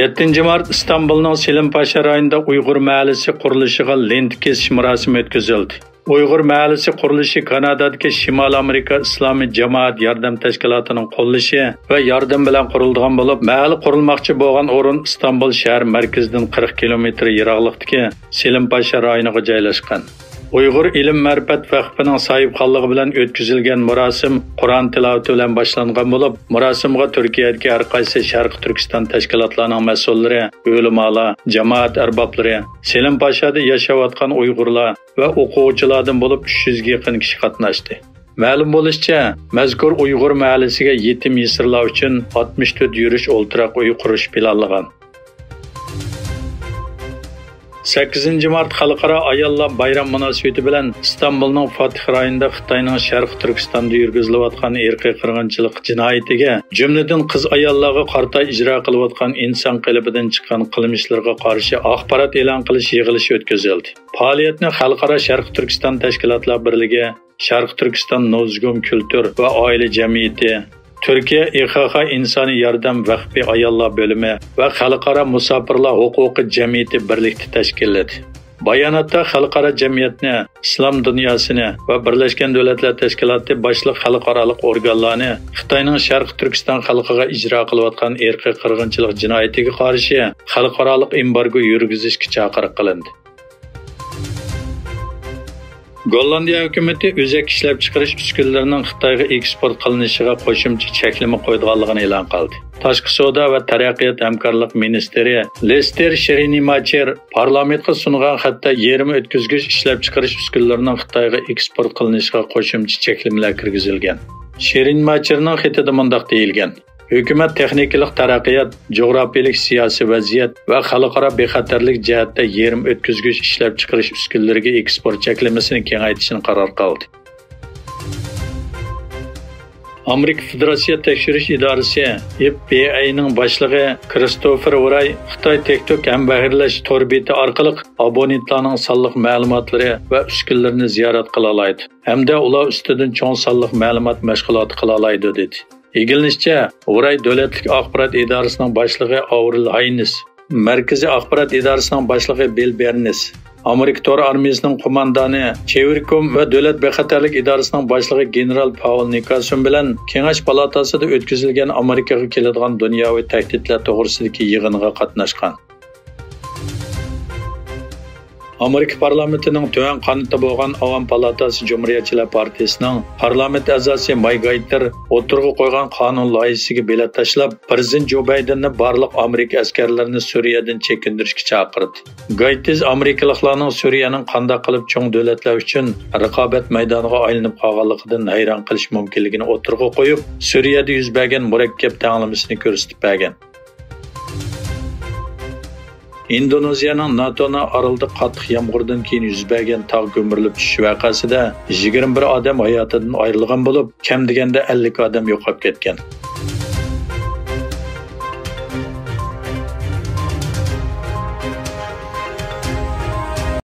7 mart İstanbul'un Selimpaşa rayonida Uyg'ur mahallasi qurilishiga lent kesish marosimi o'tkazildi. Uyg'ur mahallasi qurilishi Kanadadagi Shimol Amerika Islomiy jamoat yordam tashkilotining qo'llashi va yordam bilan qurilgan bo'lib, mahalla qurilmoqchi bo'lgan o'rin Istanbul shahar markazidan 40 kilometr yiroqlikdagi Selimpaşa rayoniga joylashgan. Uyg'ur ilm ma'rifat vaqfining sohibxonligi bilan o'tkazilgan marosim Qur'on tilovati bilan boshlangan bo'lib, marosimga Turkiyadagi har qaysi Sharq Turkiston tashkilotlarining mas'ullari, ulamolar, jamoat arboblari, Selimpaşada yashayotgan Uyg'urlar va o'quvchilardan bo'lib 300 ga yaqin kishi qatnashdi. Ma'lum bo'lishicha, mazkur Uyg'ur mahallasiga yetim yesirlar uchun 64 yurish o'ltiraq uy qurish planlangan. 8 mart Xalqaro ayollar bayram munosabati bilan İstanbulning Fatih rayonida Xitoyning Sharq Turkistonda yurgizilayotgan irqiy qirg'inchilik jinoyatiga, jumladan qiz ayollarga qarata ijro qilayotgan inson qalbidan chiqqan qilmishlarga qarshi axborot e'lon qilish yig'ilishi o'tkazildi. Faoliyatni Xalqaro Sharq Turkiston tashkilotlar birligi, Sharq Turkiston Nozgum Kultur va oila jamiyati, Türkiye İHH İnsani Yardım Vakfi Ayollar Bölümü ve Xalqaro Musafirlar Huquqi Jamiyati birlikte tashkilladi. Bayonotda xalqaro jamiyatni, islom dunyosini va Birlashgan Davlatlar Tashkiloti boshliq xalqaro organlarni Xitoyning Sharq Turkiston xalqiga ijro qilayotgan irqiy qirg'inchilik jinoyatiga qarshi xalqaro embargo yurgizishga chaqiriq qilindi. Gollandiya hukumati o'zak ishlab chiqarish uskunalarining Xitoyga eksport qilinishiga qo'shimcha cheklama qo'yganligini e'lon qildi. Tashqi savdo va taraqqiyot hamkorlik ministri Lester Sherinmacher parlamentga sungan xatda yerimi o'tkazgich ishlab chiqarish uskunalarining Xitoyga eksport qilinishiga qo'shimcha cheklamalar kirgizilgan. Sherinmacherning xatida mundaq deyilgan: Hükümet texniklik taraqqiyot, coğrafiyalik siyasi vaziyat va xalqaro bexatarlik jihatda yerim o'tkazgich ishlab chiqarish uskunalariga eksport cheklamasini kengaytirishni qaror qildi. Amerika Federatsiya tekshirish idorasi FBI'ning boshlig'i Christopher Wray Xitoy TikTok hambaxirlash torbeti orqali abonentlarning sonliq ma'lumotlari va uskunalarini ziyorat qila oladi. Hamda ular ustidan cho'ng sonliq ma'lumot mashg'uloti qila oladi dedi. Egilishicha, Uray davlatlik axborot idorasining boshlig'i Avril Haynes, Markaziy axborot idorasining boshlig'i Bill Bernes, Amerika Tor armiyasining qo'mondoni Chevirkom va davlat bexatarlik idorasining boshlig'i general Paul Nicholson bilan Kengash palatasida o'tkazilgan Amerikaga keladigan dunyoviy tahdidlar to'g'risidagi yig'inga qatnashgan. Amerika parlamentining tuvan qanoti bo'lgan Avam palatasi Cumhuriyetçiler Partiyasining parlament a'zosi Mike Gaiter o'tirg'i qo'ygan qonun loyihasiga belat tashlab, prezident Joe Bidenni barliq Amerika askarlarini Suriyadan chekindirishga chaqirdi. Gaiter Amerikaliklarning Suriyaning qanday qilib cho'ng davlatlar uchun raqobat maydoniga aylanib qolganligidan hayron qilish mumkinligini o'tirg'i qo'yib, Suriyada yuz bergan murakkab tanlamasini ko'rsatib bergan. Indoneziyaning NATO'ning orolida qattiq yomg'irdan keyin yuz bergan tog' ko'mirilib tushish voqeasida 21 odam hayotidan ayrilgan bo'lib, kam deganda 50 odam yo'qolib ketgan.